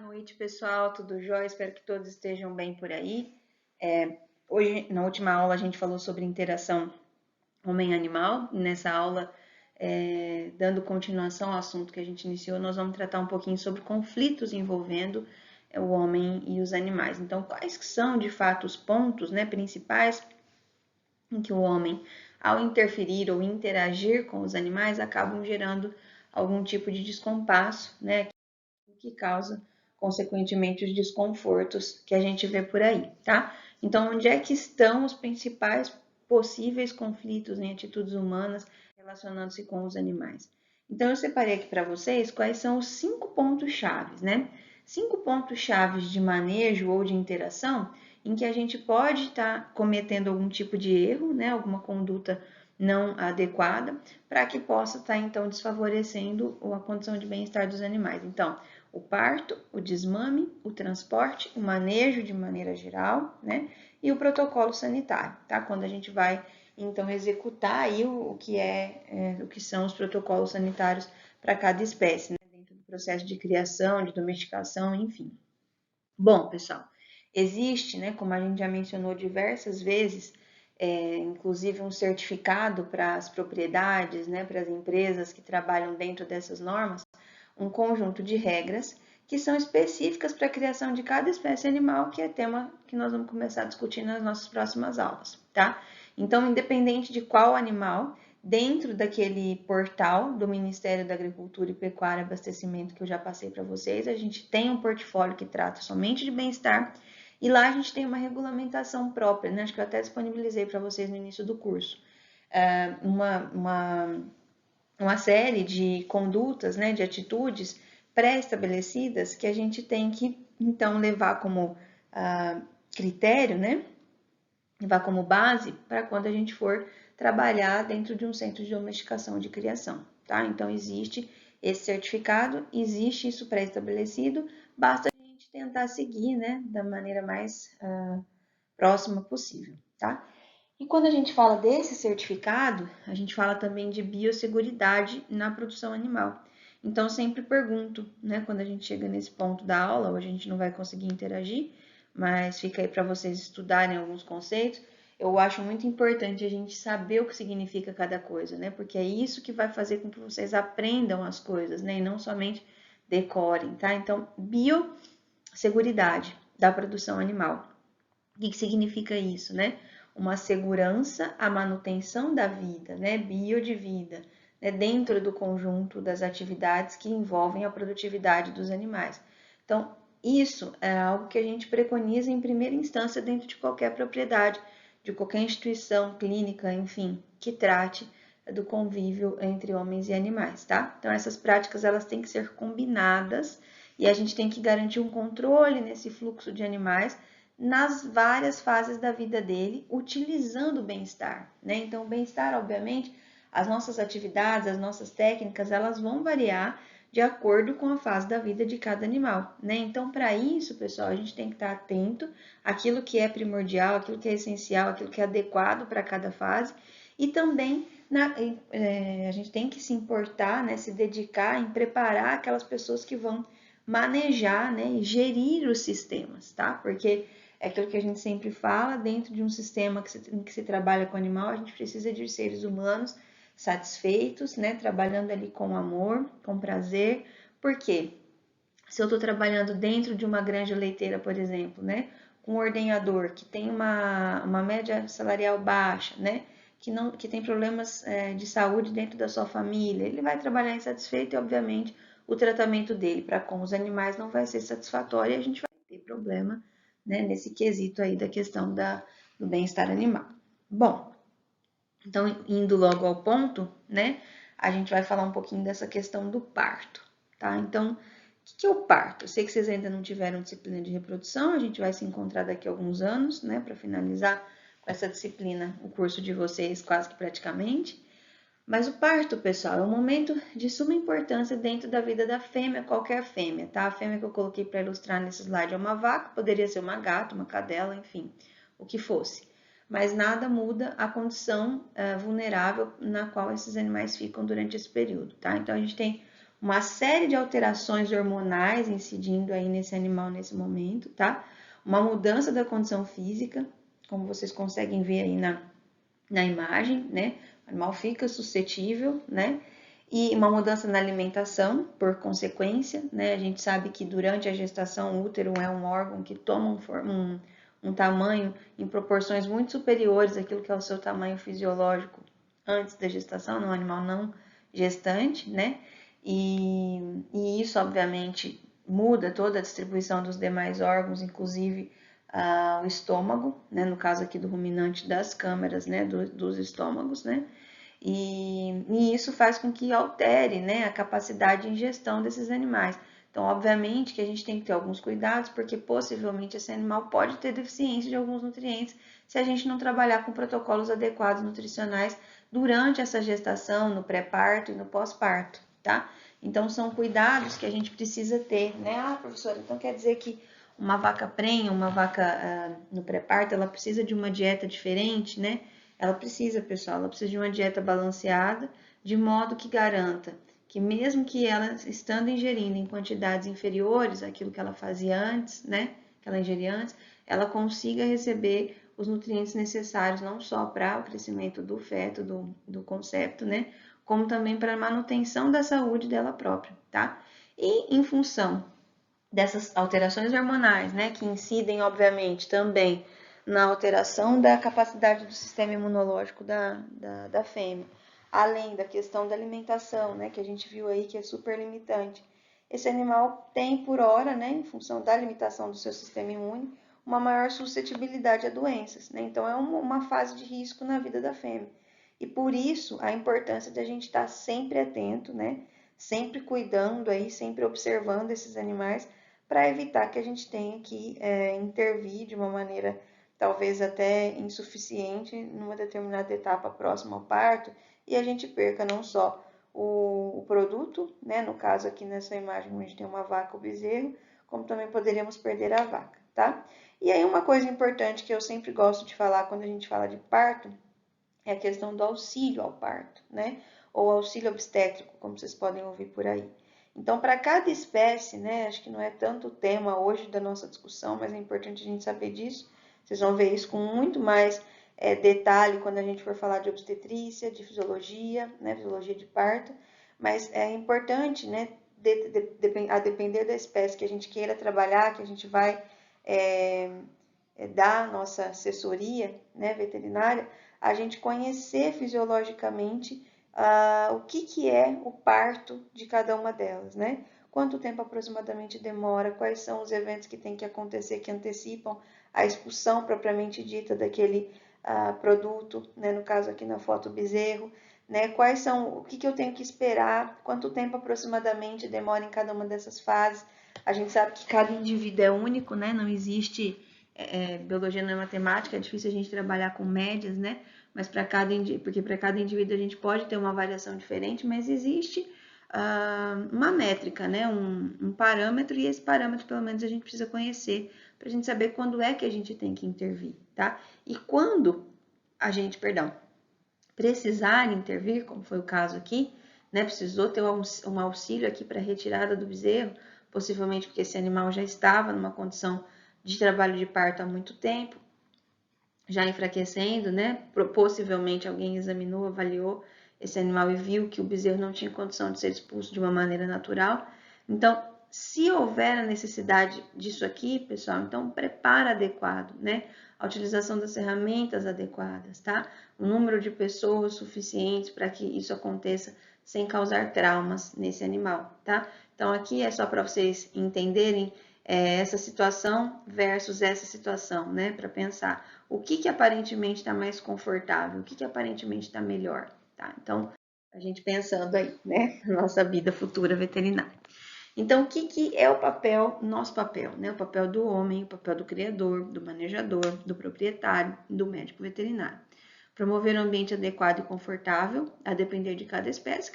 noite, pessoal, tudo jóia? Espero que todos estejam bem por aí. Hoje, na última aula, a gente falou sobre interação homem-animal. Nessa aula, dando continuação ao assunto que a gente iniciou, nós vamos tratar um pouquinho sobre conflitos envolvendo o homem e os animais. Então, quais que são, de fato, os pontos, né, principais em que o homem, ao interferir ou interagir com os animais, acabam gerando algum tipo de descompasso, né, que causa, consequentemente, os desconfortos que a gente vê por aí, tá? Então, onde é que estão os principais possíveis conflitos em atitudes humanas relacionando-se com os animais? Então, eu separei aqui para vocês quais são os 5 pontos chaves, né? 5 pontos chaves de manejo ou de interação em que a gente pode estar cometendo algum tipo de erro, né? Alguma conduta não adequada, para que possa estar, então, desfavorecendo a condição de bem-estar dos animais. Então, o parto, o desmame, o transporte, o manejo de maneira geral, né? E o protocolo sanitário, tá? Quando a gente vai, então, executar aí o que são os protocolos sanitários para cada espécie, né? Dentro do processo de criação, de domesticação, enfim. Bom, pessoal, existe, né, como a gente já mencionou diversas vezes, inclusive um certificado para as propriedades, né, para as empresas que trabalham dentro dessas normas, um conjunto de regras que são específicas para a criação de cada espécie animal, que é tema que nós vamos começar a discutir nas nossas próximas aulas, tá? Então, independente de qual animal, dentro daquele portal do Ministério da Agricultura e Pecuária e Abastecimento que eu já passei para vocês, a gente tem um portfólio que trata somente de bem-estar e lá a gente tem uma regulamentação própria, né? Acho que eu até disponibilizei para vocês no início do curso. Uma série de condutas, né, de atitudes pré-estabelecidas que a gente tem que, então, levar como critério, né, levar como base para quando a gente for trabalhar dentro de um centro de domesticação de criação, tá? Então, existe esse certificado, existe isso pré-estabelecido, basta a gente tentar seguir, né, da maneira mais próxima possível, tá? E quando a gente fala desse certificado, a gente fala também de biosseguridade na produção animal. Então, sempre pergunto, né, quando a gente chega nesse ponto da aula, hoje a gente não vai conseguir interagir, mas fica aí para vocês estudarem alguns conceitos. Eu acho muito importante a gente saber o que significa cada coisa, né, porque é isso que vai fazer com que vocês aprendam as coisas, né, e não somente decorem, tá? Então, biosseguridade da produção animal. O que significa isso, né? Uma segurança à manutenção da vida, né? Bio de vida, né? Dentro do conjunto das atividades que envolvem a produtividade dos animais. Então, isso é algo que a gente preconiza em primeira instância dentro de qualquer propriedade, de qualquer instituição clínica, enfim, que trate do convívio entre homens e animais, tá? Então, essas práticas elas têm que ser combinadas e a gente tem que garantir um controle nesse fluxo de animais nas várias fases da vida dele, utilizando o bem-estar, né? Então, o bem-estar, obviamente, as nossas atividades, as nossas técnicas, elas vão variar de acordo com a fase da vida de cada animal, né? Então, para isso, pessoal, a gente tem que estar atento àquilo que é primordial, àquilo que é essencial, àquilo que é adequado para cada fase e também a gente tem que se importar, né, se dedicar em preparar aquelas pessoas que vão manejar, né, e gerir os sistemas, tá? Porque é aquilo que a gente sempre fala, dentro de um sistema em que se trabalha com animal, a gente precisa de seres humanos satisfeitos, né? Trabalhando ali com amor, com prazer. Por quê? Se eu estou trabalhando dentro de uma granja leiteira, por exemplo, né? Com um ordenhador que tem uma média salarial baixa, né? Que tem problemas de saúde dentro da sua família, ele vai trabalhar insatisfeito e, obviamente, o tratamento dele para com os animais não vai ser satisfatório e a gente vai ter problema, né, nesse quesito aí da questão do bem-estar animal. Bom, então, indo logo ao ponto, né, a gente vai falar um pouquinho dessa questão do parto, tá? Então, o que é o parto? Eu sei que vocês ainda não tiveram disciplina de reprodução, a gente vai se encontrar daqui a alguns anos, né, para finalizar com essa disciplina o curso de vocês quase que praticamente. Mas o parto, pessoal, é um momento de suma importância dentro da vida da fêmea, qualquer fêmea, tá? A fêmea que eu coloquei para ilustrar nesse slide é uma vaca, poderia ser uma gata, uma cadela, enfim, o que fosse. Mas nada muda a condição vulnerável na qual esses animais ficam durante esse período, tá? Então, a gente tem uma série de alterações hormonais incidindo aí nesse animal nesse momento, tá? Uma mudança da condição física, como vocês conseguem ver aí na imagem, né? O animal fica suscetível, né? E uma mudança na alimentação, por consequência, né? A gente sabe que durante a gestação o útero é um órgão que toma um tamanho em proporções muito superiores àquilo que é o seu tamanho fisiológico antes da gestação, no animal não gestante, né? E isso, obviamente, muda toda a distribuição dos demais órgãos, inclusive o estômago, né? No caso aqui do ruminante, das câmaras, né? Dos estômagos, né? E isso faz com que altere, né, a capacidade de ingestão desses animais. Então, obviamente que a gente tem que ter alguns cuidados, porque possivelmente esse animal pode ter deficiência de alguns nutrientes se a gente não trabalhar com protocolos adequados nutricionais durante essa gestação, no pré-parto e no pós-parto, tá? Então, são cuidados que a gente precisa ter, né? Ah, professora, então quer dizer que uma vaca prenha, uma vaca no pré-parto, ela precisa de uma dieta diferente, né? Ela precisa, pessoal, ela precisa de uma dieta balanceada, de modo que garanta que mesmo que ela estando ingerindo em quantidades inferiores àquilo que ela fazia antes, né, que ela ingeria antes, ela consiga receber os nutrientes necessários não só para o crescimento do feto, do concepto, né, como também para a manutenção da saúde dela própria, tá? E em função dessas alterações hormonais, né, que incidem, obviamente, também na alteração da capacidade do sistema imunológico da fêmea, além da questão da alimentação, né, que a gente viu aí que é super limitante. Esse animal tem, por hora, né, em função da limitação do seu sistema imune, uma maior suscetibilidade a doenças, né? Então é uma fase de risco na vida da fêmea. E por isso a importância de a gente estar sempre atento, né? Sempre cuidando aí, sempre observando esses animais para evitar que a gente tenha que intervir de uma maneira talvez até insuficiente numa determinada etapa próxima ao parto e a gente perca não só o produto, né? No caso aqui nessa imagem a gente tem uma vaca ou bezerro, como também poderíamos perder a vaca, tá? E aí uma coisa importante que eu sempre gosto de falar quando a gente fala de parto é a questão do auxílio ao parto, né? Ou auxílio obstétrico, como vocês podem ouvir por aí. Então, para cada espécie, né? Acho que não é tanto o tema hoje da nossa discussão, mas é importante a gente saber disso. Vocês vão ver isso com muito mais detalhe quando a gente for falar de obstetrícia, de fisiologia, né? Fisiologia de parto. Mas é importante, né? A depender da espécie que a gente queira trabalhar, que a gente vai dar a nossa assessoria, né, veterinária, a gente conhecer fisiologicamente o que é o parto de cada uma delas, né? Quanto tempo aproximadamente demora, quais são os eventos que tem que acontecer que antecipam a expulsão propriamente dita daquele produto, né? No caso aqui na foto bezerro, né? Quais são, o que eu tenho que esperar, quanto tempo aproximadamente demora em cada uma dessas fases. A gente sabe que cada indivíduo é único, né? Não existe biologia não é matemática, é difícil a gente trabalhar com médias, né? Mas porque para cada indivíduo a gente pode ter uma variação diferente, mas existe uma métrica, né? Um parâmetro, e esse parâmetro, pelo menos, a gente precisa conhecer para a gente saber quando é que a gente tem que intervir, tá? E quando a gente, precisar intervir, como foi o caso aqui, né? Precisou ter um auxílio aqui para retirada do bezerro, possivelmente porque esse animal já estava numa condição de trabalho de parto há muito tempo, já enfraquecendo, né? Possivelmente alguém examinou, avaliou esse animal e viu que o bezerro não tinha condição de ser expulso de uma maneira natural. Então, se houver a necessidade disso aqui, pessoal, então prepara adequado, né? A utilização das ferramentas adequadas, tá? O número de pessoas suficientes para que isso aconteça sem causar traumas nesse animal, tá? Então, aqui é só para vocês entenderem essa situação versus essa situação, né? Para pensar o que aparentemente está mais confortável, o que aparentemente está melhor, tá? Então, a gente pensando aí, né? Nossa vida futura veterinária. Então, o que é o papel, nosso papel, né? O papel do homem, o papel do criador, do manejador, do proprietário, do médico veterinário. Promover um ambiente adequado e confortável, a depender de cada espécie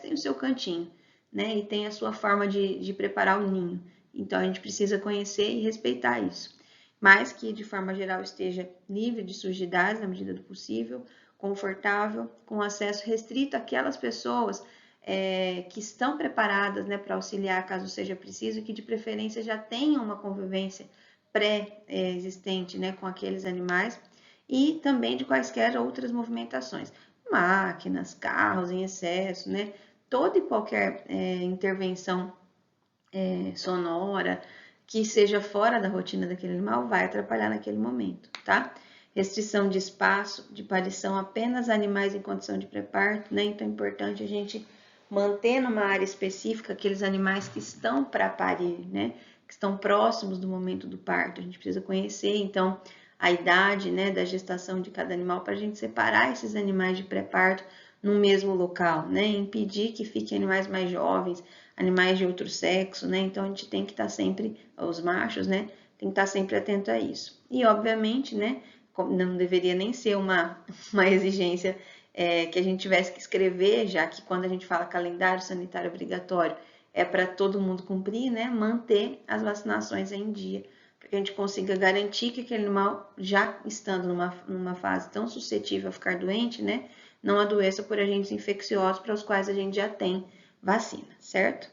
tem o seu cantinho, né? E tem a sua forma de preparar o ninho. Então, a gente precisa conhecer e respeitar isso. Mas que, de forma geral, esteja livre de sujidades na medida do possível, confortável, com acesso restrito àquelas pessoas que estão preparadas, né, para auxiliar caso seja preciso, e que de preferência já tenham uma convivência pré-existente, né, com aqueles animais, e também de quaisquer outras movimentações, máquinas, carros em excesso, né, toda e qualquer intervenção sonora que seja fora da rotina daquele animal vai atrapalhar naquele momento, tá? Restrição de espaço, de parição apenas animais em condição de pré-parto, né? Então é importante a gente manter numa área específica aqueles animais que estão para parir, né? Que estão próximos do momento do parto. A gente precisa conhecer, então, a idade, né, da gestação de cada animal para a gente separar esses animais de pré-parto no mesmo local, né? Impedir que fiquem animais mais jovens, animais de outro sexo, né? Então a gente tem que estar sempre, os machos, né? Tem que estar sempre atento a isso. E obviamente, né? Não deveria nem ser uma exigência que a gente tivesse que escrever, já que quando a gente fala calendário sanitário obrigatório é para todo mundo cumprir, né? Manter as vacinações em dia, para que a gente consiga garantir que aquele animal, já estando numa fase tão suscetível a ficar doente, né? Não adoeça por agentes infecciosos para os quais a gente já tem vacina, certo?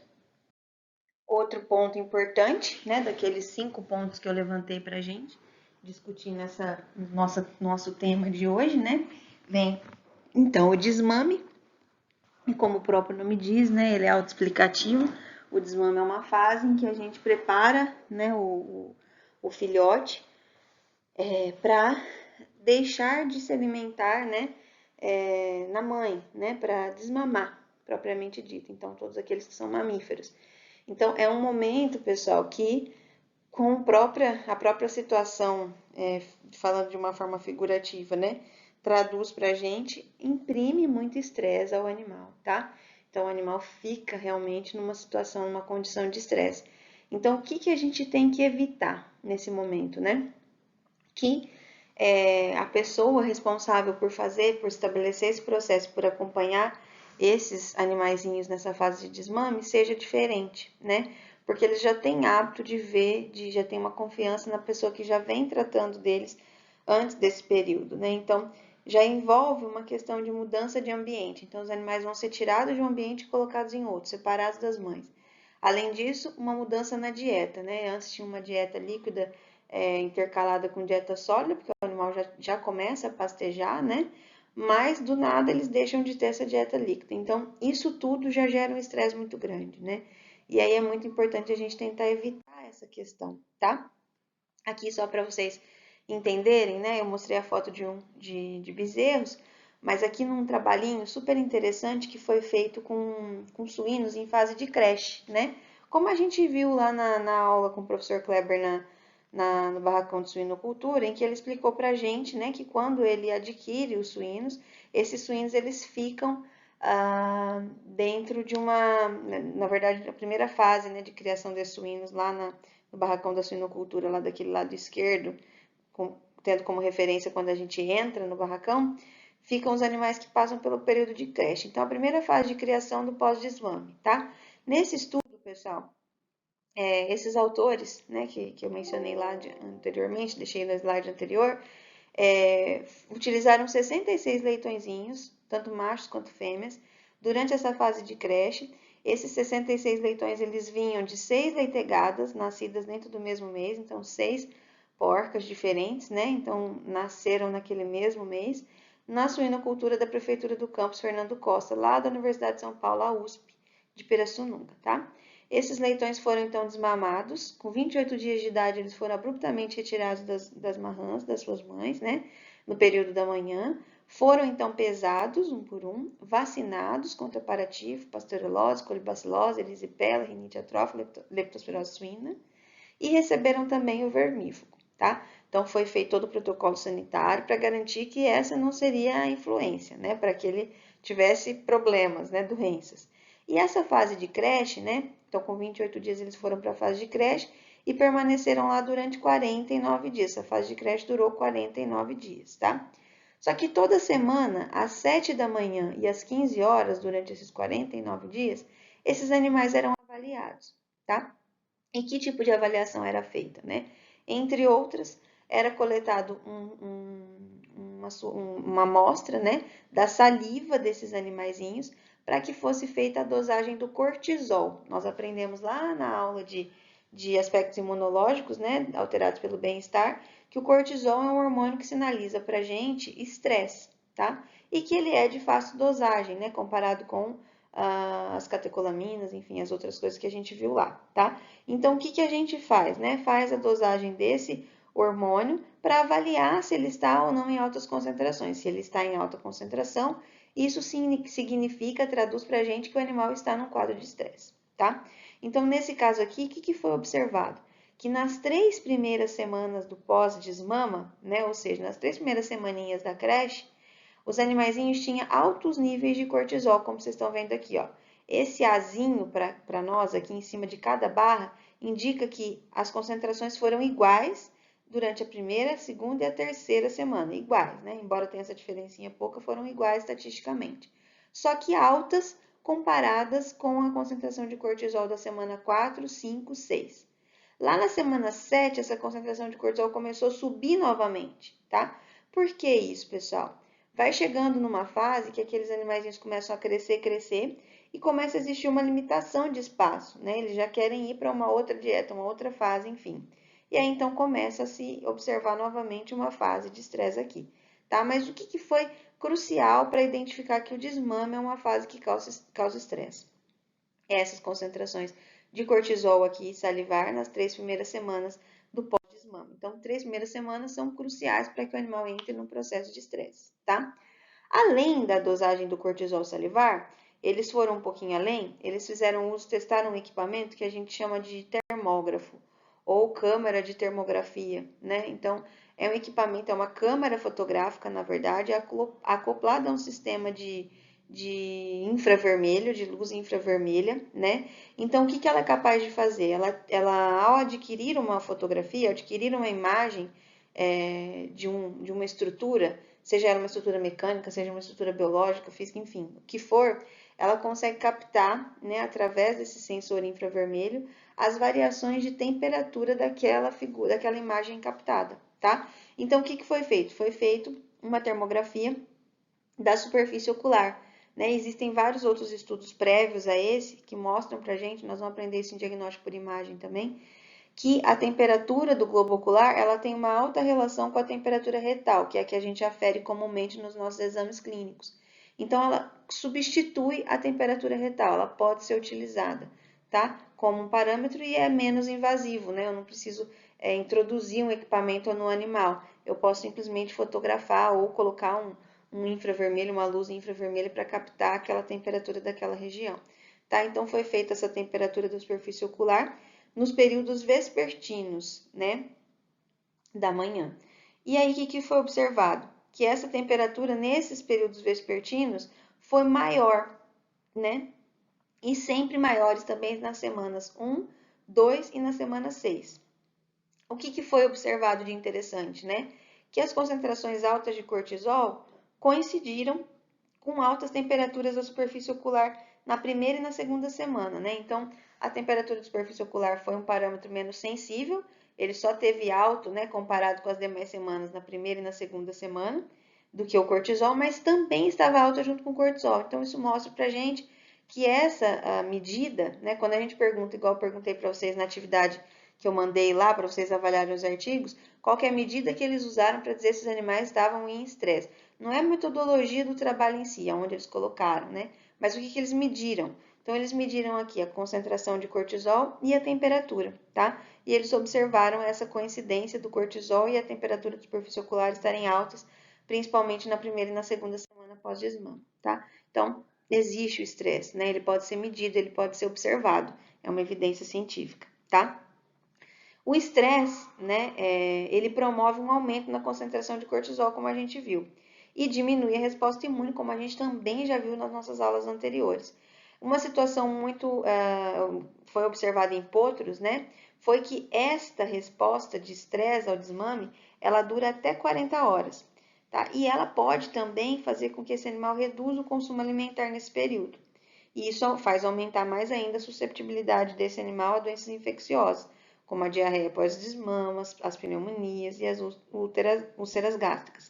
Outro ponto importante, né, daqueles 5 pontos que eu levantei para a gente discutir nosso tema de hoje, né, vem então o desmame, e como o próprio nome diz, né, ele é autoexplicativo. O desmame é uma fase em que a gente prepara, né, o filhote para deixar de se alimentar, né, na mãe, né, para desmamar, propriamente dito. Então, todos aqueles que são mamíferos. Então, é um momento, pessoal, que com a própria situação, falando de uma forma figurativa, né, traduz para a gente, imprime muito estresse ao animal, tá? Então, o animal fica realmente numa situação, numa condição de estresse. Então, o que a gente tem que evitar nesse momento, né? Que a pessoa responsável por estabelecer esse processo, por acompanhar esses animaizinhos nessa fase de desmame, seja diferente, né? Porque eles já têm hábito de ver, já tem uma confiança na pessoa que já vem tratando deles antes desse período, né? Então, já envolve uma questão de mudança de ambiente. Então, os animais vão ser tirados de um ambiente e colocados em outro, separados das mães. Além disso, uma mudança na dieta, né? Antes tinha uma dieta líquida intercalada com dieta sólida, porque o animal já começa a pastejar, né? Mas do nada eles deixam de ter essa dieta líquida. Então, isso tudo já gera um estresse muito grande, né? E aí é muito importante a gente tentar evitar essa questão, tá? Aqui só para vocês entenderem, né? Eu mostrei a foto de bezerros, mas aqui num trabalhinho super interessante que foi feito com suínos em fase de creche, né? Como a gente viu lá na aula com o professor Kleber no barracão de suinocultura, em que ele explicou pra gente, né, que quando ele adquire os suínos, esses suínos eles ficam dentro de na verdade, a primeira fase, né, de criação de suínos lá no barracão da suinocultura, lá daquele lado esquerdo, tendo como referência quando a gente entra no barracão, ficam os animais que passam pelo período de creche. Então, a primeira fase de criação do pós-desmame, tá? Nesse estudo, pessoal, esses autores, né, que eu mencionei lá anteriormente, deixei no slide anterior, utilizaram 66 leitõezinhos, tanto machos quanto fêmeas, durante essa fase de creche. Esses 66 leitões, eles vinham de 6 leitegadas, nascidas dentro do mesmo mês, então 6 porcas diferentes, né? Então, nasceram naquele mesmo mês, na suinocultura da Prefeitura do Campus Fernando Costa, lá da Universidade de São Paulo, a USP, de Pirassununga, tá? Esses leitões foram então desmamados, com 28 dias de idade eles foram abruptamente retirados das marrãs das suas mães, né, no período da manhã, foram então pesados um por um, vacinados contra paratifo, pasteurelose, colibacilose, erisipela, rinite atrófica, leptospirose suína, e receberam também o vermífugo, tá? Então foi feito todo o protocolo sanitário para garantir que essa não seria a influência, né, para que ele tivesse problemas, né, doenças. E essa fase de creche, né, então com 28 dias eles foram para a fase de creche e permaneceram lá durante 49 dias. Essa fase de creche durou 49 dias, tá? Só que toda semana, às 7 da manhã e às 15 horas, durante esses 49 dias, esses animais eram avaliados, tá? E que tipo de avaliação era feita, né? Entre outras, era coletado uma amostra, né, da saliva desses animaizinhos para que fosse feita a dosagem do cortisol. Nós aprendemos lá na aula de aspectos imunológicos, né, alterados pelo bem-estar, que o cortisol é um hormônio que sinaliza para a gente estresse, tá? E que ele é de fácil dosagem, né, comparado com as catecolaminas, enfim, as outras coisas que a gente viu lá, tá? Então, o que que a gente faz, né? Faz a dosagem desse hormônio para avaliar se ele está ou não em altas concentrações. Se ele está em alta concentração, isso significa, traduz para a gente que o animal está num quadro de estresse, tá? Então, nesse caso aqui, o que foi observado? Que nas 3 primeiras semanas do pós-desmama, né, ou seja, nas 3 primeiras semaninhas da creche, os animaizinhos tinham altos níveis de cortisol, como vocês estão vendo aqui, ó. Esse azinho para nós aqui em cima de cada barra indica que as concentrações foram iguais durante a primeira, a segunda e a terceira semana, iguais, né? Embora tenha essa diferencinha pouca, foram iguais estatisticamente. Só que altas comparadas com a concentração de cortisol da semana 4, 5, 6. Lá na semana 7, essa concentração de cortisol começou a subir novamente, tá? Por que isso, pessoal? Vai chegando numa fase que aqueles animaizinhos começam a crescer e começa a existir uma limitação de espaço, né? Eles já querem ir para uma outra dieta, uma outra fase, enfim. E aí então começa a se observar novamente uma fase de estresse aqui, tá? Mas o que foi crucial para identificar que o desmame é uma fase que causa estresse? Essas concentrações de cortisol aqui salivar nas 3 primeiras semanas do pós-desmame. Então, 3 primeiras semanas são cruciais para que o animal entre no processo de estresse, tá? Além da dosagem do cortisol salivar, eles foram um pouquinho além, eles testaram um equipamento que a gente chama de termógrafo, ou câmara de termografia, né? Então, é um equipamento, é uma câmara fotográfica, na verdade, acoplada a um sistema de infravermelho, de luz infravermelha, né? Então, o que ela é capaz de fazer? Ela ao adquirir uma fotografia, adquirir uma imagem de uma estrutura, seja ela uma estrutura mecânica, seja uma estrutura biológica, física, enfim, o que for, ela consegue captar, né, através desse sensor infravermelho, as variações de temperatura daquela figura, daquela imagem captada, tá? Então, o que foi feito? Foi feito uma termografia da superfície ocular, né? Existem vários outros estudos prévios a esse que mostram pra gente, nós vamos aprender isso em diagnóstico por imagem também, que a temperatura do globo ocular ela tem uma alta relação com a temperatura retal, que é a que a gente afere comumente nos nossos exames clínicos. Então, ela substitui a temperatura retal, ela pode ser utilizada, tá? Como um parâmetro e é menos invasivo, né? Eu não preciso introduzir um equipamento no animal. Eu posso simplesmente fotografar ou colocar um infravermelho, uma luz infravermelha para captar aquela temperatura daquela região, tá? Então, foi feita essa temperatura da superfície ocular nos períodos vespertinos, né, da manhã. E aí, o que foi observado? Que essa temperatura nesses períodos vespertinos foi maior, né? E sempre maiores também nas semanas 1, 2 e na semana 6. O que foi observado de interessante, né? Que as concentrações altas de cortisol coincidiram com altas temperaturas da superfície ocular na primeira e na segunda semana, né? Então, a temperatura da superfície ocular foi um parâmetro menos sensível, ele só teve alto, né, comparado com as demais semanas na primeira e na segunda semana, do que o cortisol, mas também estava alta junto com o cortisol. Então, isso mostra pra gente que essa medida, né, quando a gente pergunta, igual eu perguntei para vocês na atividade que eu mandei lá para vocês avaliarem os artigos, qual que é a medida que eles usaram para dizer se os animais estavam em estresse. Não é a metodologia do trabalho em si, aonde eles colocaram, né? Mas o que eles mediram? Então, eles mediram aqui a concentração de cortisol e a temperatura, tá? E eles observaram essa coincidência do cortisol e a temperatura da superfície ocular estarem altas, principalmente na primeira e na segunda semana após desmame, tá? Então, existe o estresse, né? Ele pode ser medido, ele pode ser observado. É uma evidência científica, tá? O estresse, né, ele promove um aumento na concentração de cortisol, como a gente viu, e diminui a resposta imune, como a gente também já viu nas nossas aulas anteriores. Uma situação muito foi observada em potros, né, foi que esta resposta de estresse ao desmame, ela dura até 40 horas, tá? E ela pode também fazer com que esse animal reduza o consumo alimentar nesse período. E isso faz aumentar mais ainda a susceptibilidade desse animal a doenças infecciosas, como a diarreia pós-desmamas, as pneumonias e as úlceras gástricas.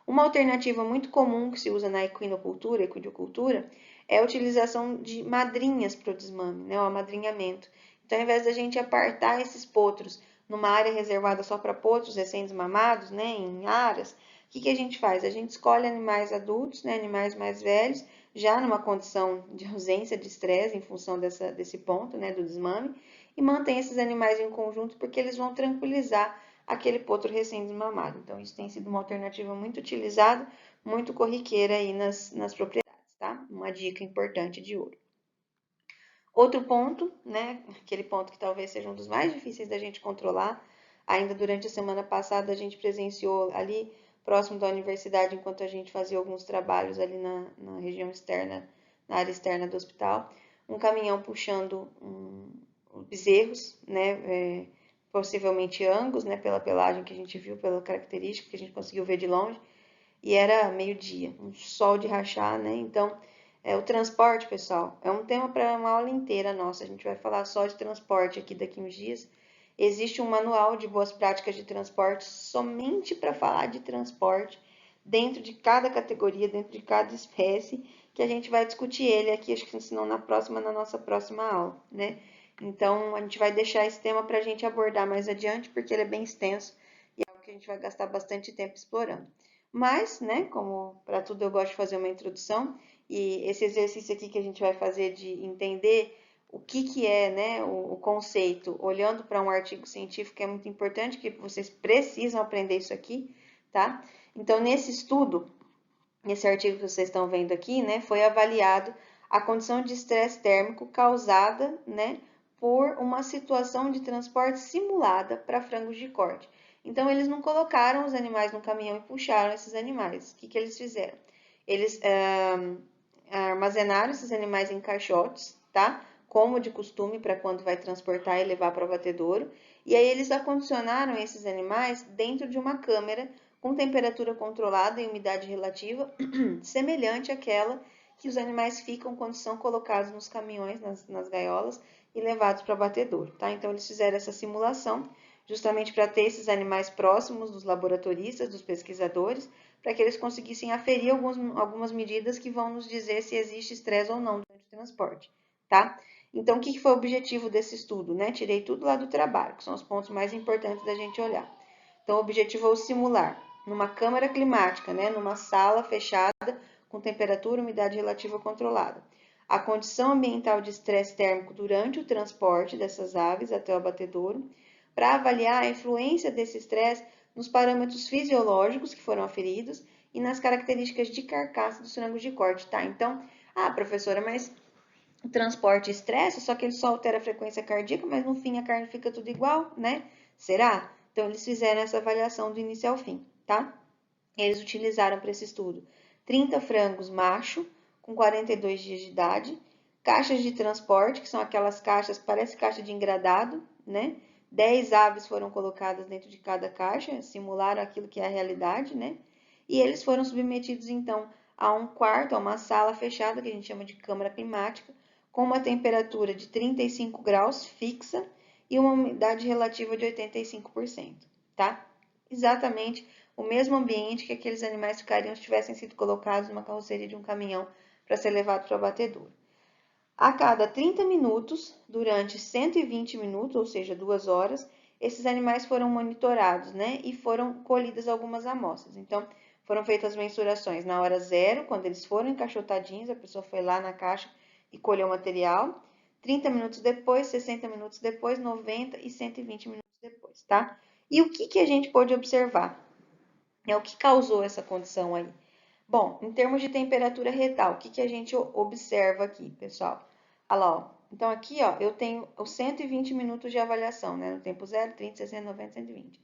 Uma alternativa muito comum que se usa na equinocultura, equidicultura, é a utilização de madrinhas para o desmame, né, o amadrinhamento. Então, ao invés da gente apartar esses potros numa área reservada só para potros recém-desmamados, né, em aras, o que a gente faz? A gente escolhe animais adultos, né, animais mais velhos, já numa condição de ausência de estresse em função desse ponto, né, do desmame, e mantém esses animais em conjunto porque eles vão tranquilizar aquele potro recém-desmamado. Então, isso tem sido uma alternativa muito utilizada, muito corriqueira aí nas propriedades, tá? Uma dica importante de ouro. Outro ponto, né, aquele ponto que talvez seja um dos mais difíceis da gente controlar, ainda durante a semana passada a gente presenciou ali próximo da universidade, enquanto a gente fazia alguns trabalhos ali na região externa, na área externa do hospital, um caminhão puxando bezerros, né, possivelmente angus, né, pela pelagem que a gente viu, pela característica que a gente conseguiu ver de longe, e era meio-dia, um sol de rachar, né, então o transporte, pessoal, é um tema para uma aula inteira nossa. A gente vai falar só de transporte aqui daqui uns dias. Existe um manual de boas práticas de transporte somente para falar de transporte dentro de cada categoria, dentro de cada espécie, que a gente vai discutir ele aqui, acho que senão na nossa próxima aula, né? Então, a gente vai deixar esse tema para a gente abordar mais adiante, porque ele é bem extenso e é algo que a gente vai gastar bastante tempo explorando. Mas, né, como para tudo eu gosto de fazer uma introdução, e esse exercício aqui que a gente vai fazer de entender o que é, né, o conceito, olhando para um artigo científico, é muito importante, que vocês precisam aprender isso aqui, tá? Então, nesse estudo, nesse artigo que vocês estão vendo aqui, né, foi avaliado a condição de estresse térmico causada, né, por uma situação de transporte simulada para frangos de corte. Então, eles não colocaram os animais no caminhão e puxaram esses animais. O que eles fizeram? Eles armazenaram esses animais em caixotes, tá? Como de costume para quando vai transportar e levar para o abatedouro. E aí eles acondicionaram esses animais dentro de uma câmera com temperatura controlada e umidade relativa semelhante àquela que os animais ficam quando são colocados nos caminhões, nas gaiolas e levados para o abatedouro, tá? Então eles fizeram essa simulação justamente para ter esses animais próximos dos laboratoristas, dos pesquisadores, para que eles conseguissem aferir algumas medidas que vão nos dizer se existe estresse ou não durante o transporte, tá? Então, o que foi o objetivo desse estudo, né? Tirei tudo lá do trabalho, que são os pontos mais importantes da gente olhar. Então, o objetivo é simular numa câmara climática, né? Numa sala fechada, com temperatura e umidade relativa controlada, a condição ambiental de estresse térmico durante o transporte dessas aves até o abatedouro, para avaliar a influência desse estresse nos parâmetros fisiológicos que foram aferidos e nas características de carcaça dos frangos de corte, tá? Então, professora, mas o transporte estressa, só que ele só altera a frequência cardíaca, mas no fim a carne fica tudo igual, né? Será? Então, eles fizeram essa avaliação do início ao fim, tá? Eles utilizaram para esse estudo 30 frangos macho, com 42 dias de idade, caixas de transporte, que são aquelas caixas, parece caixa de engradado, né? 10 aves foram colocadas dentro de cada caixa, simularam aquilo que é a realidade, né? E eles foram submetidos, então, a um quarto, a uma sala fechada, que a gente chama de câmara climática, com uma temperatura de 35 graus fixa e uma umidade relativa de 85%, tá? Exatamente o mesmo ambiente que aqueles animais ficariam se tivessem sido colocados numa carroceria de um caminhão para ser levado para o abatedouro. A cada 30 minutos, durante 120 minutos, ou seja, 2 horas, esses animais foram monitorados, né? E foram colhidas algumas amostras. Então, foram feitas mensurações na hora zero, quando eles foram encaixotadinhos, a pessoa foi lá na caixa e colheu o material. 30 minutos depois, 60 minutos depois, 90 e 120 minutos depois, tá? E o que a gente pôde observar? O que causou essa condição aí? Bom, em termos de temperatura retal, o que a gente observa aqui, pessoal? Olha lá, ó. Então aqui, ó, eu tenho os 120 minutos de avaliação, né? No tempo 0, 30, 60, 90, 120.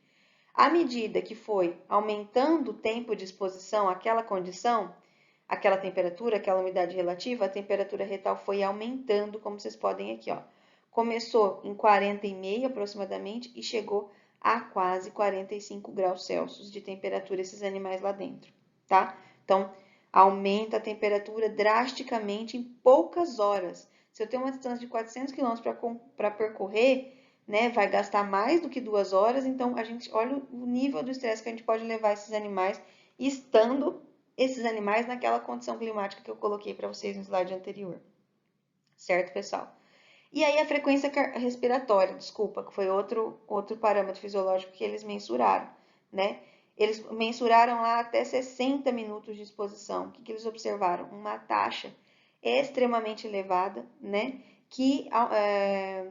À medida que foi aumentando o tempo de exposição àquela condição, aquela temperatura, aquela umidade relativa, a temperatura retal foi aumentando, como vocês podem aqui, ó. Começou em 40,5 aproximadamente e chegou a quase 45 graus Celsius de temperatura esses animais lá dentro, tá? Então, aumenta a temperatura drasticamente em poucas horas. Se eu tenho uma distância de 400 km para percorrer, né, vai gastar mais do que 2 horas, então a gente olha o nível do estresse que a gente pode levar esses animais estando esses animais naquela condição climática que eu coloquei para vocês no slide anterior. Certo, pessoal? E aí a frequência respiratória, desculpa, que foi outro parâmetro fisiológico que eles mensuraram, né? Eles mensuraram lá até 60 minutos de exposição. O que eles observaram? Uma taxa extremamente elevada, né? Que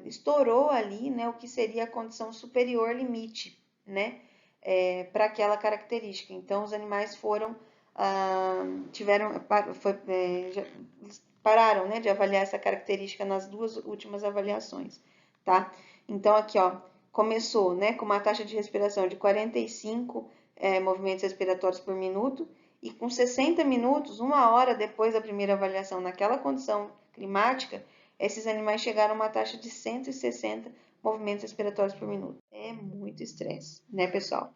estourou ali, né? O que seria a condição superior limite, né? Para aquela característica. Então, os animais foram, pararam, né, de avaliar essa característica nas duas últimas avaliações, tá? Então, aqui, ó, começou, né, com uma taxa de respiração de 45 movimentos respiratórios por minuto e com 60 minutos, 1 hora depois da primeira avaliação naquela condição climática, esses animais chegaram a uma taxa de 160 movimentos respiratórios por minuto. É muito estresse, né, pessoal?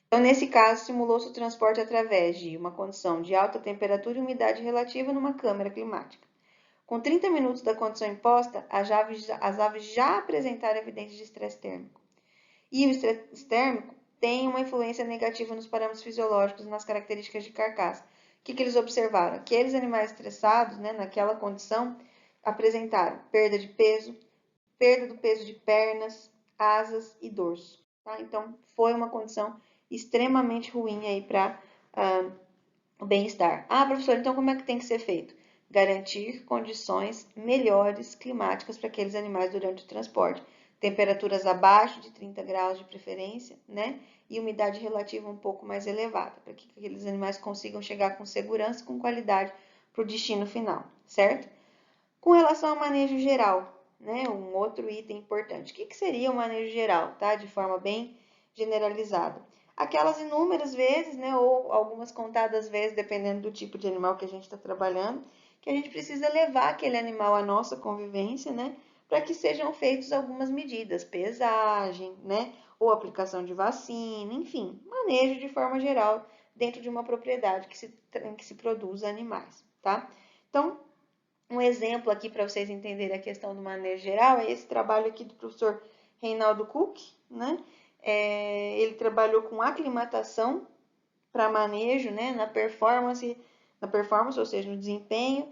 Então, nesse caso, simulou-se o transporte através de uma condição de alta temperatura e umidade relativa numa câmara climática. Com 30 minutos da condição imposta, as aves já apresentaram evidências de estresse térmico. E o estresse térmico tem uma influência negativa nos parâmetros fisiológicos e nas características de carcaça. O que eles observaram? Aqueles animais estressados, né, naquela condição, apresentaram perda de peso, perda do peso de pernas, asas e dorso. Tá? Então, foi uma condição extremamente ruim aí para o bem-estar. Ah, professor, então como é que tem que ser feito? Garantir condições melhores climáticas para aqueles animais durante o transporte. Temperaturas abaixo de 30 graus de preferência, né? E umidade relativa um pouco mais elevada, para que aqueles animais consigam chegar com segurança e com qualidade para o destino final, certo? Com relação ao manejo geral, né? Um outro item importante. O que seria o manejo geral, tá? De forma bem generalizada. Aquelas inúmeras vezes, né? Ou algumas contadas vezes, dependendo do tipo de animal que a gente está trabalhando, que a gente precisa levar aquele animal à nossa convivência, né? Para que sejam feitas algumas medidas, pesagem, né? Ou aplicação de vacina, enfim, manejo de forma geral dentro de uma propriedade em que se produz animais, tá? Então, um exemplo aqui para vocês entenderem a questão do manejo geral é esse trabalho aqui do professor Reinaldo Cook, né? Ele trabalhou com aclimatação para manejo, né? Na performance, ou seja, no desempenho,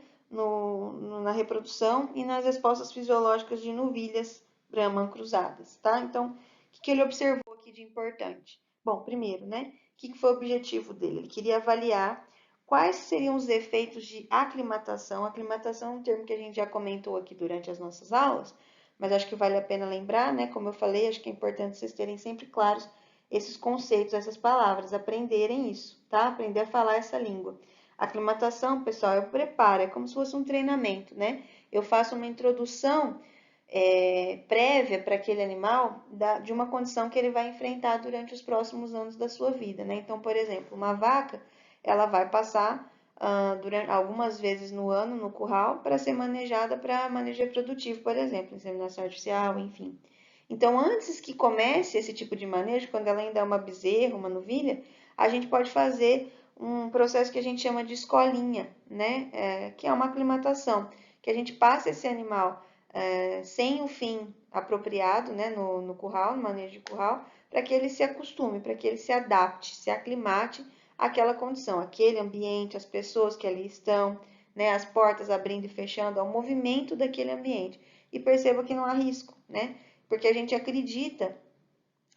na reprodução e nas respostas fisiológicas de novilhas Brahman cruzadas, tá? Então, o que ele observou aqui de importante? Bom, primeiro, né? O que foi o objetivo dele? Ele queria avaliar quais seriam os efeitos de aclimatação. Aclimatação é um termo que a gente já comentou aqui durante as nossas aulas, mas acho que vale a pena lembrar, né? Como eu falei, acho que é importante vocês terem sempre claros esses conceitos, essas palavras, aprenderem isso, tá? Aprender a falar essa língua. Aclimatação, pessoal, é o preparo, é como se fosse um treinamento, né? Eu faço uma introdução prévia para aquele animal de uma condição que ele vai enfrentar durante os próximos anos da sua vida, né? Então, por exemplo, uma vaca, ela vai passar durante algumas vezes no ano no curral para ser manejada para manejo reprodutivo, por exemplo, inseminação artificial, enfim. Então, antes que comece esse tipo de manejo, quando ela ainda é uma bezerra, uma novilha, a gente pode fazer um processo que a gente chama de escolinha, né? Que é uma aclimatação, que a gente passa esse animal sem o fim apropriado, né? No curral, no manejo de curral, para que ele se acostume, para que ele se adapte, se aclimate àquela condição, aquele ambiente, as pessoas que ali estão, né? As portas abrindo e fechando, ao movimento daquele ambiente. E perceba que não há risco, né? Porque a gente acredita,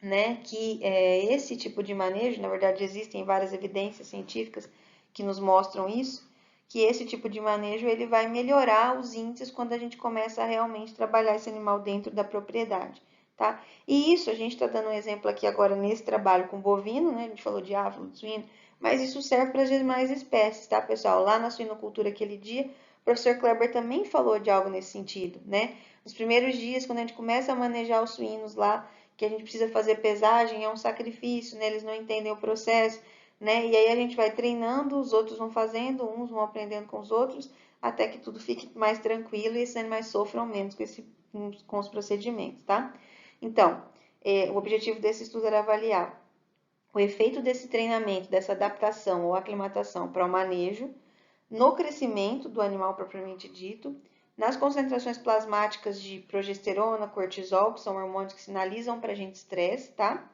né, que esse tipo de manejo, na verdade existem várias evidências científicas que nos mostram isso, que esse tipo de manejo ele vai melhorar os índices quando a gente começa a realmente trabalhar esse animal dentro da propriedade, tá? E isso, a gente está dando um exemplo aqui agora nesse trabalho com bovino, né, a gente falou de ave, de suíno, mas isso serve para as demais espécies, tá, pessoal? Lá na suinocultura aquele dia, o professor Kleber também falou de algo nesse sentido, né? Nos primeiros dias, quando a gente começa a manejar os suínos lá, que a gente precisa fazer pesagem, é um sacrifício, né? Eles não entendem o processo, né? E aí a gente vai treinando, os outros vão fazendo, uns vão aprendendo com os outros, até que tudo fique mais tranquilo e esses animais sofram menos com os procedimentos, tá? Então, o objetivo desse estudo era avaliar o efeito desse treinamento, dessa adaptação ou aclimatação para o manejo, no crescimento do animal propriamente dito, nas concentrações plasmáticas de progesterona, cortisol, que são hormônios que sinalizam para a gente estresse, tá?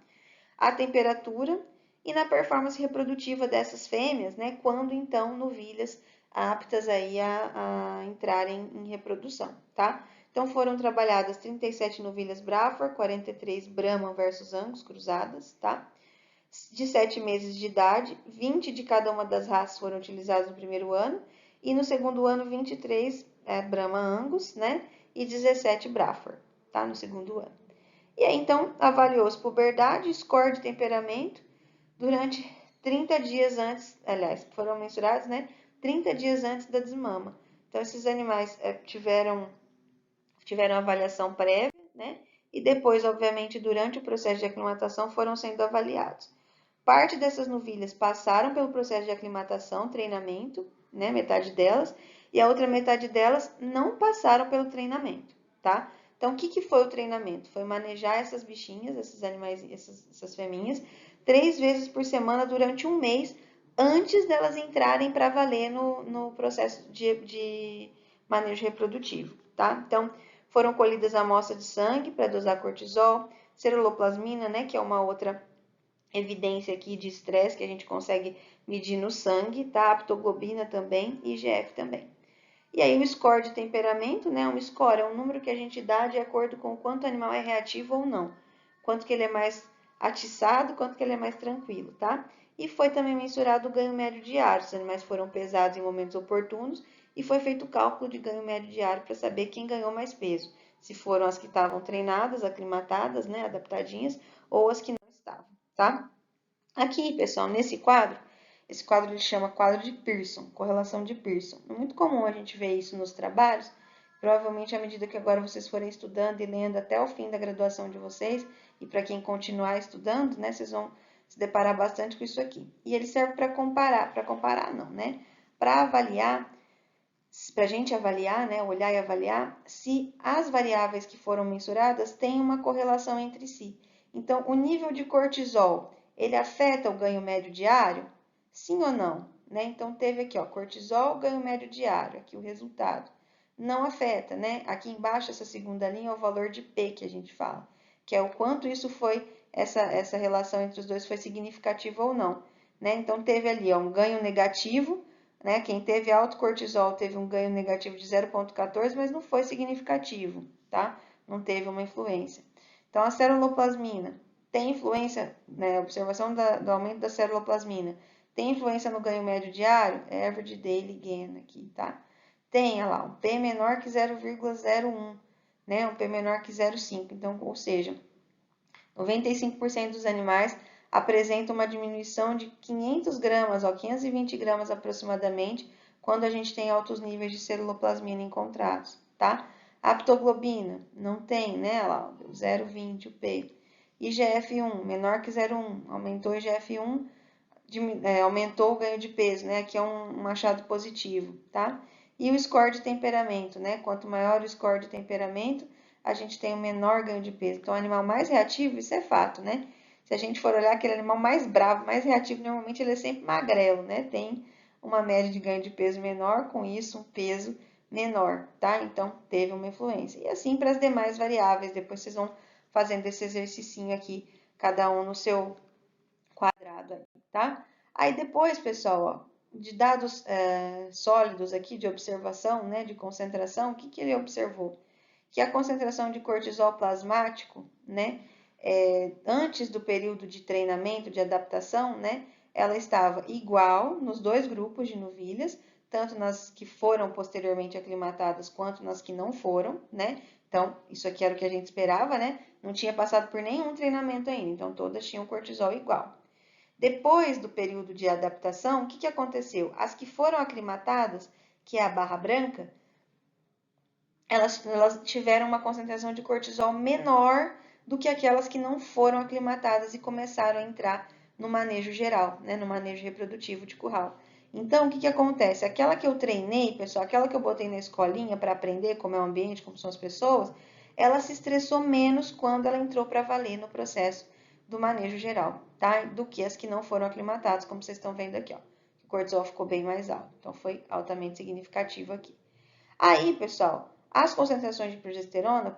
A temperatura e na performance reprodutiva dessas fêmeas, né, quando então novilhas aptas aí a entrarem em reprodução, tá? Então foram trabalhadas 37 novilhas Brahman, 43 Brahman versus Angus cruzadas, tá? De 7 meses de idade, 20 de cada uma das raças foram utilizadas no primeiro ano, e no segundo ano 23 Brahma Angus, né? E 17 Brahman, tá? No segundo ano. E aí então avaliou-se puberdade, score de temperamento durante 30 dias antes, aliás, foram mensurados, né? 30 dias antes da desmama. Então esses animais tiveram avaliação prévia, né? E depois, obviamente, durante o processo de aclimatação foram sendo avaliados. Parte dessas novilhas passaram pelo processo de aclimatação, treinamento, né? Metade delas, e a outra metade delas não passaram pelo treinamento, tá? Então, o que foi o treinamento? Foi manejar essas bichinhas, esses animais, essas fêmeas, 3 vezes por semana durante um mês, antes delas entrarem para valer no processo de manejo reprodutivo, tá? Então, foram colhidas amostras de sangue para dosar cortisol, ceruloplasmina, né, que é uma outra evidência aqui de estresse que a gente consegue medir no sangue, tá? Aptoglobina também e IGF também. E aí o score de temperamento, né? Um score é um número que a gente dá de acordo com o quanto o animal é reativo ou não. Quanto que ele é mais atiçado, quanto que ele é mais tranquilo, tá? E foi também mensurado o ganho médio diário. Os animais foram pesados em momentos oportunos e foi feito o cálculo de ganho médio diário para saber quem ganhou mais peso. Se foram as que estavam treinadas, aclimatadas, né, adaptadinhas, ou as que não estavam, tá? Aqui, pessoal, nesse quadro, esse quadro ele chama quadro de Pearson, correlação de Pearson. É muito comum a gente ver isso nos trabalhos, provavelmente à medida que agora vocês forem estudando e lendo até o fim da graduação de vocês, e para quem continuar estudando, né, vocês vão se deparar bastante com isso aqui. E ele serve para comparar não, né? Para avaliar, para a gente avaliar, né, olhar e avaliar se as variáveis que foram mensuradas têm uma correlação entre si. Então, o nível de cortisol, ele afeta o ganho médio diário? Sim ou não? Né? Então, teve aqui, ó, cortisol, ganho médio diário, aqui o resultado. Não afeta, né? Aqui embaixo, essa segunda linha é o valor de P que a gente fala, que é o quanto isso foi, essa relação entre os dois foi significativa ou não. Né? Então, teve ali ó, um ganho negativo, né? Quem teve alto cortisol teve um ganho negativo de 0,14, mas não foi significativo, tá? Não teve uma influência. Então, a ceruloplasmina tem influência, né? A observação do aumento da ceruloplasmina tem influência no ganho médio diário? Average Daily Gain aqui, tá? Tem, olha lá, um P menor que 0,01, né? Um P menor que 0,5. Então, ou seja, 95% dos animais apresentam uma diminuição de 500 gramas, ó, 520 gramas aproximadamente, quando a gente tem altos níveis de ceruloplasmina encontrados, tá? Aptoglobina, não tem, né? Lá, 0,20 o P. IGF-1, menor que 0,1, aumentou o IGF-1, aumentou o ganho de peso, né? Aqui é um achado positivo, tá? E o score de temperamento, né? Quanto maior o score de temperamento, a gente tem um menor ganho de peso. Então, o animal mais reativo, isso é fato, né? Se a gente for olhar aquele animal mais bravo, mais reativo, normalmente ele é sempre magrelo, né? Tem uma média de ganho de peso menor, com isso um peso menor, tá? Então, teve uma influência. E assim para as demais variáveis, depois vocês vão fazendo esse exercício aqui, cada um no seu quadrado aí, tá? Aí depois, pessoal, ó, de dados sólidos aqui de observação, né, de concentração, o que ele observou? Que a concentração de cortisol plasmático, né, antes do período de treinamento, de adaptação, né, ela estava igual nos dois grupos de novilhas, tanto nas que foram posteriormente aclimatadas quanto nas que não foram, né? Então, isso aqui era o que a gente esperava, né? Não tinha passado por nenhum treinamento ainda, então todas tinham cortisol igual. Depois do período de adaptação, o que aconteceu? As que foram aclimatadas, que é a barra branca, elas tiveram uma concentração de cortisol menor do que aquelas que não foram aclimatadas e começaram a entrar no manejo geral, né, no manejo reprodutivo de curral. Então, o que acontece? Aquela que eu treinei, pessoal, aquela que eu botei na escolinha para aprender como é o ambiente, como são as pessoas, ela se estressou menos quando ela entrou para valer no processo do manejo geral, tá? Do que as que não foram aclimatadas, como vocês estão vendo aqui, ó. O cortisol ficou bem mais alto, então foi altamente significativo aqui. Aí, pessoal, as concentrações de progesterona,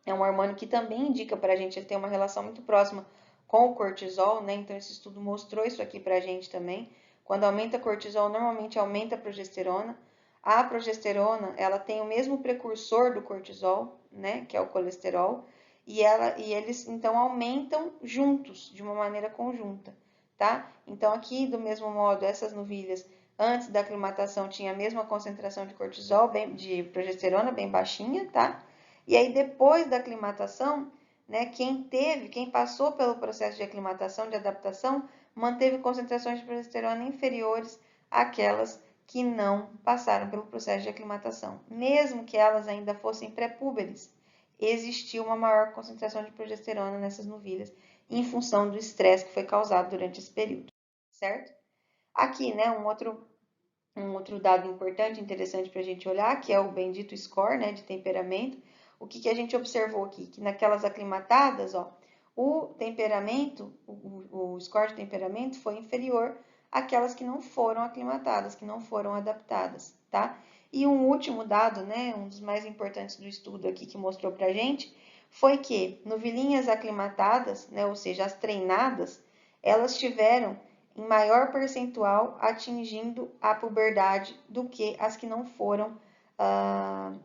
é um hormônio que também indica para a gente ter uma relação muito próxima com o cortisol, né? Então esse estudo mostrou isso aqui pra gente também. Quando aumenta cortisol, normalmente aumenta a progesterona. A progesterona, ela tem o mesmo precursor do cortisol, né, que é o colesterol, e eles então aumentam juntos, de uma maneira conjunta, tá? Então aqui, do mesmo modo, essas novilhas antes da aclimatação tinha a mesma concentração de cortisol, de progesterona bem baixinha, tá? E aí depois da aclimatação, né, quem passou pelo processo de aclimatação, de adaptação, manteve concentrações de progesterona inferiores àquelas que não passaram pelo processo de aclimatação. Mesmo que elas ainda fossem pré-púberes, existia uma maior concentração de progesterona nessas novilhas, em função do estresse que foi causado durante esse período, certo? Aqui, né, um outro dado importante, interessante para a gente olhar, que é o bendito score, né, de temperamento. O que a gente observou aqui? Que naquelas aclimatadas, ó, o temperamento, o score de temperamento foi inferior àquelas que não foram aclimatadas, que não foram adaptadas, tá? E um último dado, né, um dos mais importantes do estudo aqui que mostrou pra gente, foi que novilhinhas aclimatadas, né, ou seja, as treinadas, elas tiveram em maior percentual atingindo a puberdade do que as que não foram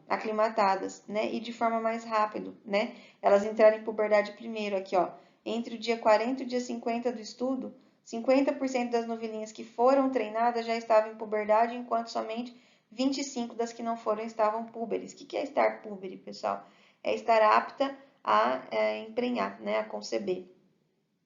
aclimatadas, né? E de forma mais rápido, né? Elas entraram em puberdade primeiro aqui, ó. Entre o dia 40 e o dia 50 do estudo, 50% das novilhinhas que foram treinadas já estavam em puberdade, enquanto somente 25% das que não foram estavam púberes. O que é estar púbere, pessoal? É estar apta a emprenhar, né? A conceber.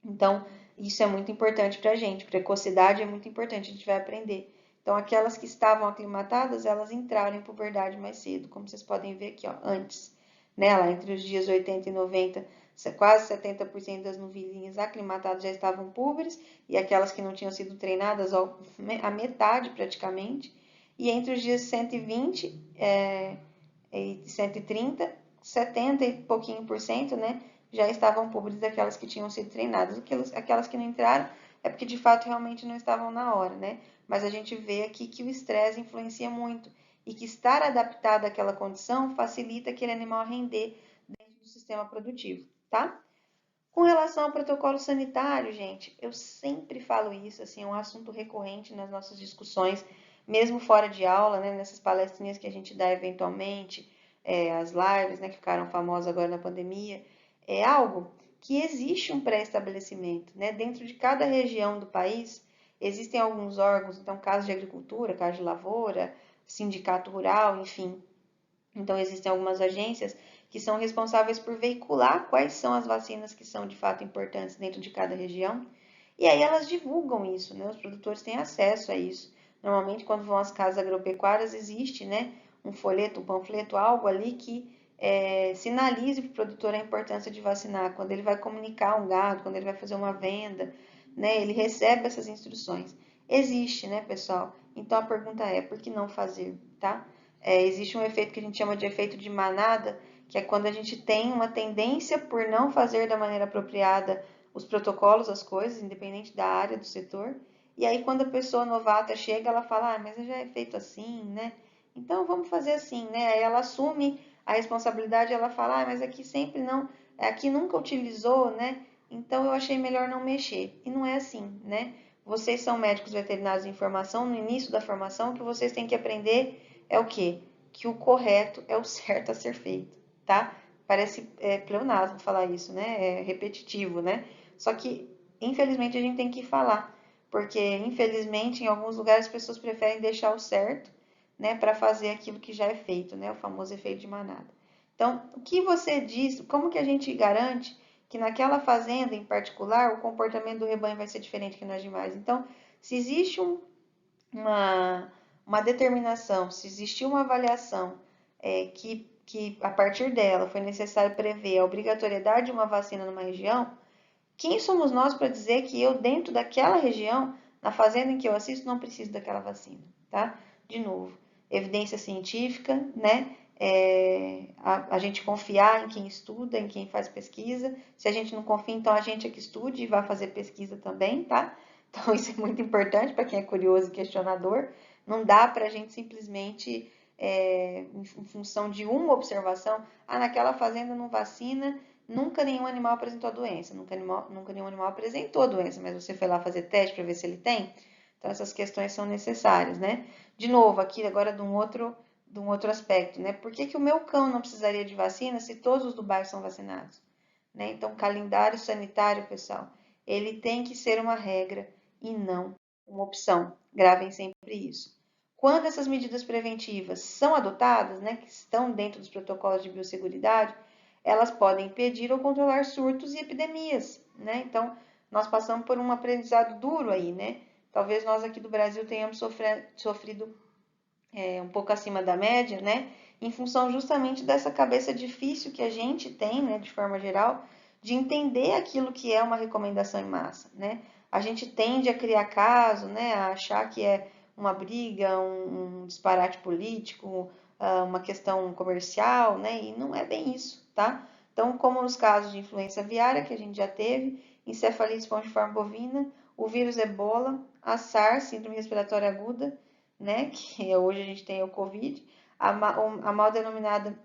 Então, isso é muito importante para a gente. Precocidade é muito importante, a gente vai aprender. Então, aquelas que estavam aclimatadas, elas entraram em puberdade mais cedo, como vocês podem ver aqui, ó, antes. Né, lá entre os dias 80 e 90, quase 70% das novilhinhas aclimatadas já estavam púberes, e aquelas que não tinham sido treinadas, ó, a metade praticamente. E entre os dias 120 e 130, 70 e pouquinho por cento, né, já estavam públicas daquelas que tinham sido treinadas. Aquelas que não entraram é porque de fato realmente não estavam na hora, né? Mas a gente vê aqui que o estresse influencia muito e que estar adaptado àquela condição facilita aquele animal render dentro do sistema produtivo, tá? Com relação ao protocolo sanitário, gente, eu sempre falo isso, assim, é um assunto recorrente nas nossas discussões, mesmo fora de aula, né, nessas palestrinhas que a gente dá eventualmente, as lives, né, que ficaram famosas agora na pandemia, é algo que existe um pré-estabelecimento, né, dentro de cada região do país, existem alguns órgãos, então, caso de agricultura, caso de lavoura, sindicato rural, enfim, então, existem algumas agências que são responsáveis por veicular quais são as vacinas que são de fato importantes dentro de cada região. E aí elas divulgam isso, né? Os produtores têm acesso a isso. Normalmente, quando vão às casas agropecuárias, existe, né, um folheto, um panfleto, algo ali que sinalize para o produtor a importância de vacinar. Quando ele vai comunicar um gado, quando ele vai fazer uma venda, né, ele recebe essas instruções. Existe, né, pessoal? Então a pergunta é, por que não fazer, tá? Existe um efeito que a gente chama de efeito de manada, que é quando a gente tem uma tendência por não fazer da maneira apropriada os protocolos, as coisas, independente da área, do setor. E aí, quando a pessoa novata chega, ela fala, mas já é feito assim, né? Então, vamos fazer assim, né? Aí ela assume a responsabilidade, ela fala, mas aqui sempre não, aqui nunca utilizou, né? Então, eu achei melhor não mexer. E não é assim, né? Vocês são médicos veterinários em formação, no início da formação, o que vocês têm que aprender é o quê? Que o correto é o certo a ser feito, tá? Parece pleonasmo falar isso, né? É repetitivo, né? Só que, infelizmente, a gente tem que falar, porque, infelizmente, em alguns lugares as pessoas preferem deixar o certo, né, para fazer aquilo que já é feito, né? O famoso efeito de manada. Então, o que você diz, como que a gente garante que naquela fazenda em particular o comportamento do rebanho vai ser diferente que nas demais? Então, se existe uma determinação, se existiu uma avaliação que a partir dela foi necessário prever a obrigatoriedade de uma vacina numa região, quem somos nós para dizer que eu, dentro daquela região, na fazenda em que eu assisto, não preciso daquela vacina, tá? De novo, evidência científica, né? A gente confiar em quem estuda, em quem faz pesquisa. Se a gente não confia, então a gente é que estude e vai fazer pesquisa também, tá? Então isso é muito importante para quem é curioso e questionador. Não dá para a gente simplesmente, em função de uma observação, naquela fazenda não vacina nunca nenhum animal apresentou a doença, nunca nenhum animal apresentou a doença, mas você foi lá fazer teste para ver se ele tem. Então, essas questões são necessárias, né? De novo, aqui agora de um outro aspecto, né? Por que que o meu cão não precisaria de vacina se todos os do bairro são vacinados? Né? Então, o calendário sanitário, pessoal, ele tem que ser uma regra e não uma opção. Gravem sempre isso. Quando essas medidas preventivas são adotadas, né, que estão dentro dos protocolos de biosseguridade, elas podem impedir ou controlar surtos e epidemias, né? Então, nós passamos por um aprendizado duro aí, né? Talvez nós aqui do Brasil tenhamos sofrido um pouco acima da média, né? Em função justamente dessa cabeça difícil que a gente tem, né, de forma geral, de entender aquilo que é uma recomendação em massa, né? A gente tende a criar caso, né, a achar que é uma briga, um disparate político, uma questão comercial, né? E não é bem isso, tá? Então, como nos casos de influenza aviária que a gente já teve, encefalite espongiforme bovina, o vírus Ebola, a SARS, síndrome respiratória aguda, né, que hoje a gente tem o Covid, a mal denominada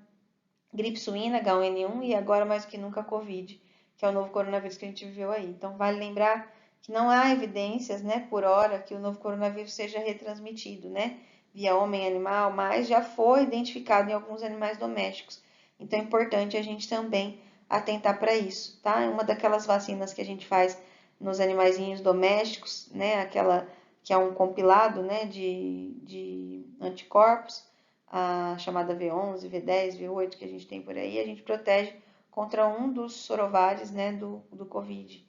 gripe suína, H1N1, e agora mais do que nunca a Covid, que é o novo coronavírus que a gente viveu aí. Então, vale lembrar que não há evidências, né, por hora, que o novo coronavírus seja retransmitido, né, via homem animal, mas já foi identificado em alguns animais domésticos. Então, é importante a gente também atentar para isso, tá? Uma daquelas vacinas que a gente faz nos animaizinhos domésticos, né, aquela que é um compilado, né, de anticorpos, a chamada V11, V10, V8 que a gente tem por aí, a gente protege contra um dos sorovares, né, do Covid.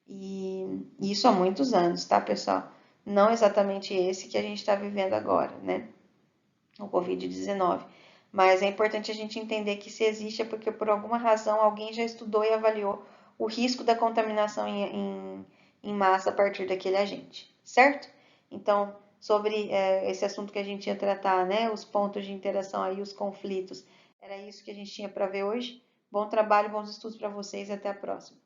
E isso há muitos anos, tá, pessoal? Não exatamente esse que a gente está vivendo agora, né? O Covid-19. Mas é importante a gente entender que se existe é porque por alguma razão alguém já estudou e avaliou o risco da contaminação em massa a partir daquele agente, certo? Então, sobre esse assunto que a gente ia tratar, né, os pontos de interação aí, os conflitos, era isso que a gente tinha para ver hoje. Bom trabalho, bons estudos para vocês e até a próxima.